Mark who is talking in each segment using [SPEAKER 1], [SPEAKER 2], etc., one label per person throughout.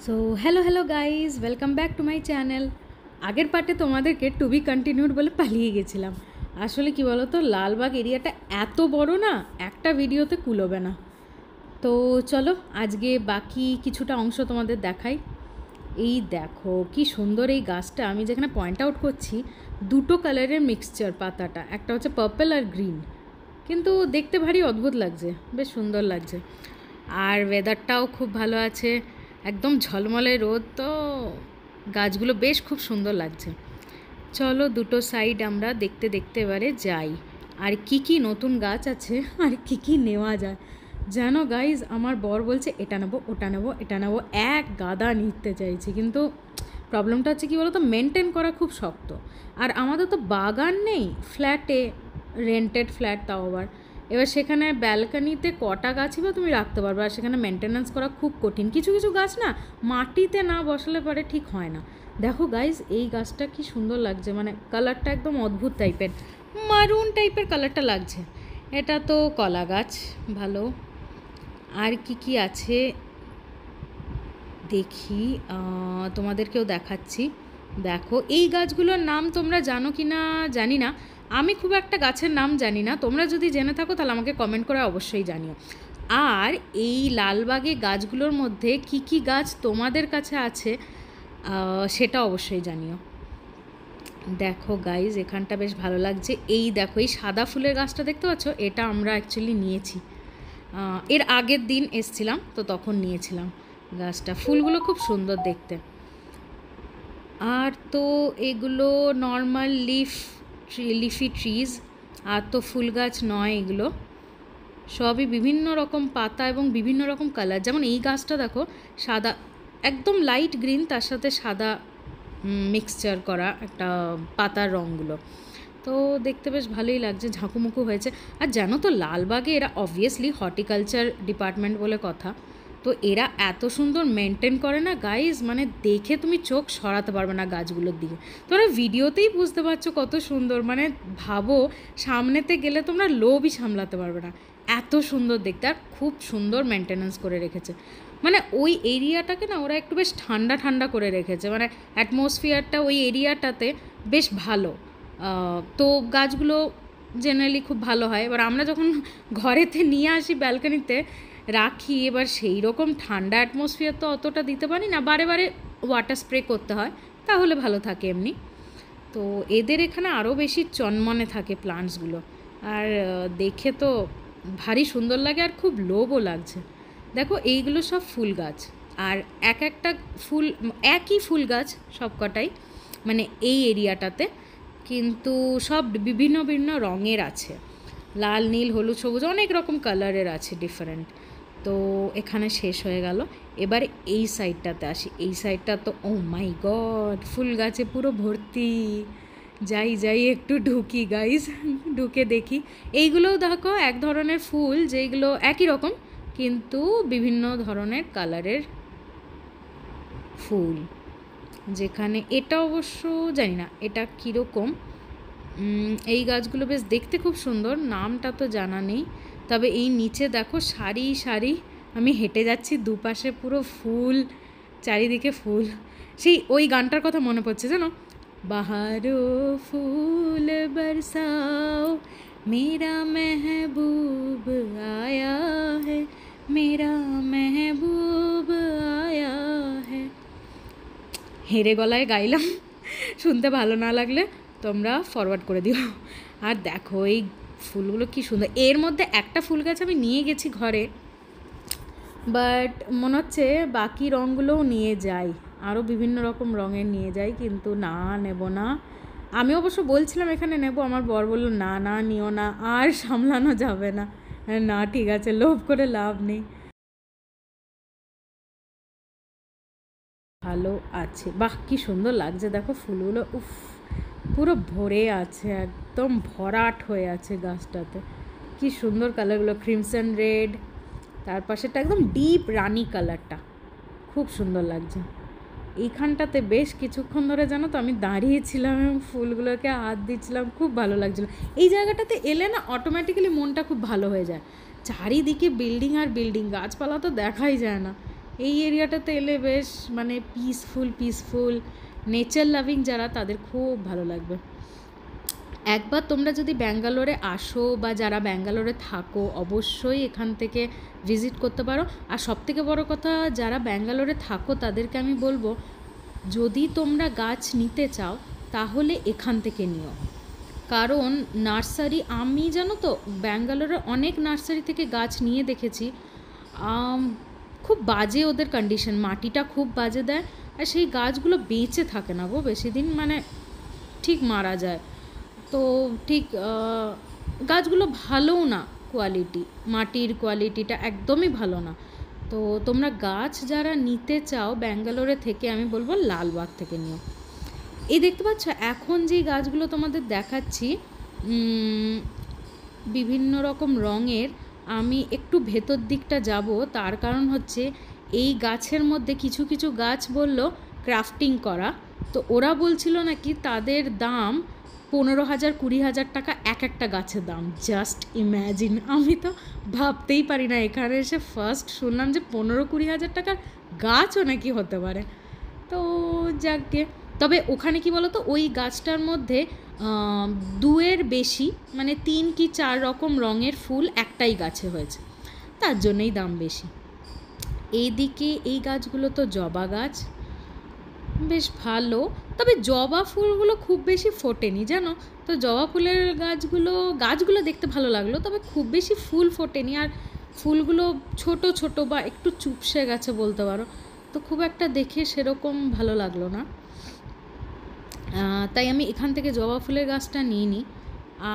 [SPEAKER 1] So hello hello guys, welcome back to my channel. আগের পার্টে তোমাদেরকে টু বি কন্টিনিউড বলে পালিয়ে গেছিলাম। আসলে কি বলো তো, লালবাগ এরিয়াটা এত বড় না, একটা ভিডিওতে কুলোবে না। তো চলো আজকে বাকি কিছুটা অংশ তোমাদের দেখাই। এই দেখো কি সুন্দর এই গাছটা, আমি যেখানে পয়েন্ট আউট করছি দুটো কালারের মিক্সচার পাতাটা, একটা হচ্ছে পার্পল আর গ্রিন, কিন্তু দেখতে ভারী অদ্ভুত লাগছে, বেশ সুন্দর লাগছে। আর ওয়েদারটাও খুব ভালো আছে, একদম ঝলমলে রোদ, তো গাছগুলো বেশ খুব সুন্দর লাগছে। চলো দুটো সাইড আমরা দেখতে দেখতে এবারে যাই, আর কি কি নতুন গাছ আছে আর কি কি নেওয়া যায়। জানো গাইজ, আমার বর বলছে এটা নেবো ওটা নেবো এটা নেবো, এক গাদা নিতে চাইছি, কিন্তু প্রবলেমটা হচ্ছে কী বলো তো, মেনটেন করা খুব শক্ত। আর আমাদের তো বাগান নেই, ফ্ল্যাটে, রেন্টেড ফ্ল্যাট তাও আবার। এবার সেখানে ব্যালকানিতে কটা গাছই বা তুমি রাখতে পারবে, আর সেখানে মেনটেন্যান্স করা খুব কঠিন। কিছু কিছু গাছ না মাটিতে না বসালে পরে ঠিক হয় না। দেখো গাইজ, এই গাছটা কি সুন্দর লাগছে, মানে কালারটা একদম অদ্ভুত টাইপের, মারুন টাইপের কালারটা লাগছে। এটা তো কলা গাছ, ভালো। আর কি কি আছে দেখি, তোমাদেরকেও দেখাচ্ছি। দেখো এই গাছগুলোর নাম তোমরা জানো কি না জানি না, আমি খুব একটা গাছের নাম জানি না। তোমরা যদি জেনে থাকো তাহলে আমাকে কমেন্ট করে অবশ্যই জানিও। আর এই লালবাগে গাছগুলোর মধ্যে কি কি গাছ তোমাদের কাছে আছে সেটা অবশ্যই জানিও। দেখো গাইজ, এখানটা বেশ ভালো লাগছে। এই দেখো এই সাদা ফুলের গাছটা দেখতে পাচ্ছ, এটা আমরা অ্যাকচুয়ালি নিয়েছি, এর আগের দিন এসছিলাম তো তখন নিয়েছিলাম গাছটা। ফুলগুলো খুব সুন্দর দেখতে। আর তো এগুলো নর্মাল লিফি ট্রিজ, আর তো ফুল গাছ নয় এগুলো, সবই বিভিন্ন রকম পাতা এবং বিভিন্ন রকম কালার। যেমন এই গাছটা দেখো, সাদা, একদম লাইট গ্রিন, তার সাথে সাদা মিক্সচার করা একটা পাতার রঙগুলো, তো দেখতে বেশ ভালোই লাগছে, ঝাঁকুমুকু হয়েছে। আর জানো তো, লালবাগে এরা অবভিয়াসলি হর্টিকালচার ডিপার্টমেন্ট বলে কথা, তো এরা এত সুন্দর মেনটেন করে না গাইজ, মানে দেখে তুমি চোখ সরাতে পারবে না গাছগুলোর দিকে। তোমরা ভিডিওতেই বুঝতে পারছো কত সুন্দর, মানে ভাবো সামনেতে গেলে তোমরা লোভই সামলাতে পারবে না, এত সুন্দর দেখতে। আর খুব সুন্দর মেনটেন্যান্স করে রেখেছে, মানে ওই এরিয়াটাকে না ওরা একটু বেশ ঠান্ডা ঠান্ডা করে রেখেছে, মানে অ্যাটমসফিয়ারটা ওই এরিয়াটাতে বেশ ভালো। তো গাছগুলো জেনারেলি খুব ভালো হয়। এবার আমরা যখন ঘরেতে নিয়ে আসি ব্যালকানিতে রাখি, এবার সেই রকম ঠান্ডা অ্যাটমসফিয়ার তো অতটা দিতে পারি না, বারে বারে ওয়াটার স্প্রে করতে হয়, তাহলে ভালো থাকে এমনি। তো এদের এখানে আরও বেশি চনমনে থাকে প্লান্টসগুলো, আর দেখে তো ভারী সুন্দর লাগে, আর খুব লোভও লাগছে। দেখো এইগুলো সব ফুল গাছ, আর এক একটা ফুল একই ফুল গাছ সব কটাই, মানে এই এরিয়াটাতে, কিন্তু সব বিভিন্ন বিভিন্ন রঙের আছে, লাল নীল হলুদ সবুজ অনেক রকম কালারের আছে ডিফারেন্ট। তো এখানে শেষ হয়ে গেল, এবার এই সাইডটাতে আসি। এই সাইডটা তো ও মাই গড, ফুল গাছে পুরো ভর্তি। যাই যাই একটু ঢুকি গাইজ, ঢুকে দেখি। এইগুলোও দেখো এক ধরনের ফুল, যেইগুলো একই রকম কিন্তু বিভিন্ন ধরনের কালারের ফুল। যেখানে এটা অবশ্য জানি না এটা কীরকম। এই গাছগুলো বেশ দেখতে খুব সুন্দর, নামটা তো জানা নেই। তবে এই নিচে দেখো সারি সারি, আমি হেঁটে যাচ্ছি, দুপাশে পুরো ফুল, চারিদিকে ফুল। সেই ওই গানটার কথা মনে পড়ছে জানো, বাহারো ফুল বরসাও মেরা মেহবুব আয়া है मेरा महबूब आया है। হেরে গলায় গাইলাম, শুনতে ভালো না লাগলে তোমরা ফরওয়ার্ড করে দিও। আর দেখো এই ফুলগুলো কি সুন্দর। এর মধ্যে একটা ফুল গাছ আমি নিয়ে গেছি ঘরে, বাট মনে হচ্ছে বাকি রঙগুলোও নিয়ে যাই, আরও বিভিন্ন রকম রঙের নিয়ে যাই, কিন্তু না নেব না। আমি অবশ্য বলছিলাম এখানে নেব, আমার বর বলল না না নিও না, আর সামলানো যাবে না। না ঠিক আছে, লোভ করে লাভ নেই। ভালো আছে, বাহ কি সুন্দর লাগছে, দেখো ফুলগুলো, উফ পুরো ভরে আছে, একদম ভরাট হয়ে আছে গাছটাতে। কি সুন্দর কালারগুলো, ক্রিমসন রেড, তার পাশেটা একদম ডিপ রানি কালারটা, খুব সুন্দর লাগছে। এইখানটাতে বেশ কিছুক্ষণ ধরে জানো তো আমি দাঁড়িয়েছিলাম এবং ফুলগুলোকে হাত দিচ্ছিলাম, খুব ভালো লাগছিলো। এই জায়গাটাতে এলে না অটোমেটিক্যালি মনটা খুব ভালো হয়ে যায়, চারিদিকে বিল্ডিং আর বিল্ডিং, গাছপালা তো দেখাই যায় না, এই এরিয়াটাতে এলে বেশ মানে পিসফুল নেচার লাভিং যারা, তাদের খুব ভালো লাগবে। একবার তোমরা যদি ব্যাঙ্গালোরে আসো বা যারা ব্যাঙ্গালোরে থাকো, অবশ্যই এখান থেকে ভিজিট করতে পারো। আর সবথেকে বড় কথা, যারা ব্যাঙ্গালোরে থাকো তাদেরকে আমি বলবো, যদি তোমরা গাছ নিতে চাও তাহলে এখান থেকে নিও। কারণ নার্সারি, আমি জানো তো ব্যাঙ্গালোরে অনেক নার্সারি থেকে গাছ নিয়ে দেখেছি, খুব বাজে ওদের কন্ডিশন, মাটিটা খুব বাজে দেয়, আর সেই গাছগুলো বেঁচে থাকে না গো বেশি দিন, মানে ঠিক মারা যায়। তো ঠিক গাছগুলো ভালোও না, কোয়ালিটি, মাটির কোয়ালিটিটা একদমই ভালো না। তো তোমরা গাছ যারা নিতে চাও ব্যাঙ্গালোরে থেকে, আমি বলবো লালবাগ থেকে নিও। এই দেখতে পাচ্ছ এখন যেই গাছগুলো তোমাদের দেখাচ্ছি বিভিন্ন রকম রঙের, আমি একটু ভেতর দিকটা যাব, তার কারণ হচ্ছে এই গাছের মধ্যে কিছু কিছু গাছ বলল ক্রাফটিং করা, তো ওরা বলছিল নাকি তাদের দাম 15,000 20,000 টাকা এক একটা গাছের দাম। জাস্ট ইম্যাজিন, আমি তো ভাবতেই পারি না, এখানে এসে ফার্স্ট শুনলাম যে 15-20 হাজার টাকার গাছও নাকি হতে পারে। তো যাকে, তবে ওখানে কি বলো তো, ওই গাছটার মধ্যে 2-এর বেশি, মানে 3 কি 4 রকম রঙের ফুল একটাই গাছে হয়েছে, তার জন্যই দাম বেশি। এইদিকে এই গাছগুলো তো জবা গাছ, বেশ ভালো, তবে জবা ফুলগুলো খুব বেশি ফোটেনি জানো তো। জবা ফুলের গাছগুলো দেখতে ভালো লাগলো, তবে খুব বেশি ফুল ফোটেনি, আর ফুলগুলো ছোট ছোট বা একটু চুপসে গেছে বলতে পারো, তো খুব একটা দেখে সেরকম ভালো লাগলো না। তাই আমি এখান থেকে জবা ফুলের গাছটা নিয়ে নিই।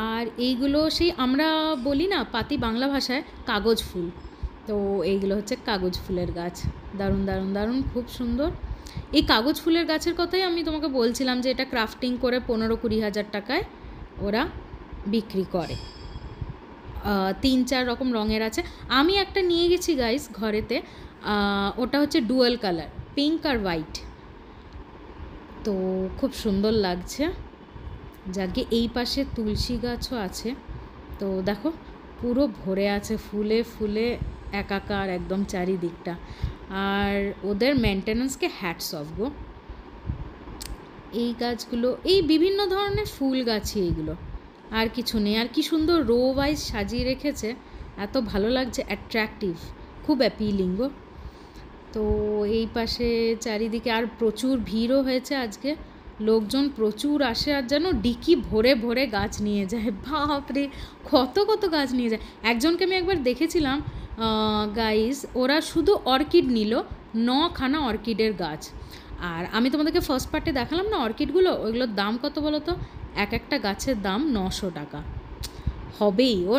[SPEAKER 1] আর এইগুলো সেই আমরা বলি না পাতি বাংলা ভাষায় কাগজ ফুল, তো এইগুলো হচ্ছে কাগজ ফুলের গাছ। দারুণ দারুণ দারুণ, খুব সুন্দর। এই কাগজ ফুলের গাছের কথাই আমি তোমাকে বলছিলাম যে এটা ক্রাফটিং করে 15-20 হাজার টাকায় ওরা বিক্রি করে। 3-4 রকম রঙের আছে। আমি একটা নিয়ে গেছি গাইস ঘরেতে, ওটা হচ্ছে ডুয়াল কালার, পিঙ্ক আর হোয়াইট, তো খুব সুন্দর লাগছে। যাকে এই পাশে তুলসী গাছও আছে, তো দেখো পুরো ভরে আছে ফুলে ফুলে একাকার একদম চারিদিকটা। আর ওদের মেনটেন্যান্সকে হ্যাটস অফ গো। এই গাছগুলো, এই বিভিন্ন ধরনের ফুল গাছই এইগুলো, আর কিছু নেই। আর কি সুন্দর রো ওয়াইজ সাজিয়ে রেখেছে, এত ভালো লাগছে, অ্যাট্রাকটিভ, খুব অ্যাপিলিং গো। তো এই পাশে চারিদিকে আর প্রচুর ভিড়ও হয়েছে আজকে, লোকজন প্রচুর আসে, আর যেন ডিকি ভরে ভরে গাছ নিয়ে যায়, বাপরে কত কত গাছ নিয়ে যায়। একজনকে আমি একবার দেখেছিলাম গাইস, ওরা শুধু অর্কিড নিল, 9খানা অর্কিডের গাছ। আর আমি তোমাদেরকে ফার্স্ট পার্টে দেখালাম না অর্কিডগুলো, ওইগুলোর দাম কত বলো তো, এক একটা গাছের দাম 900 টাকা হবেই। ও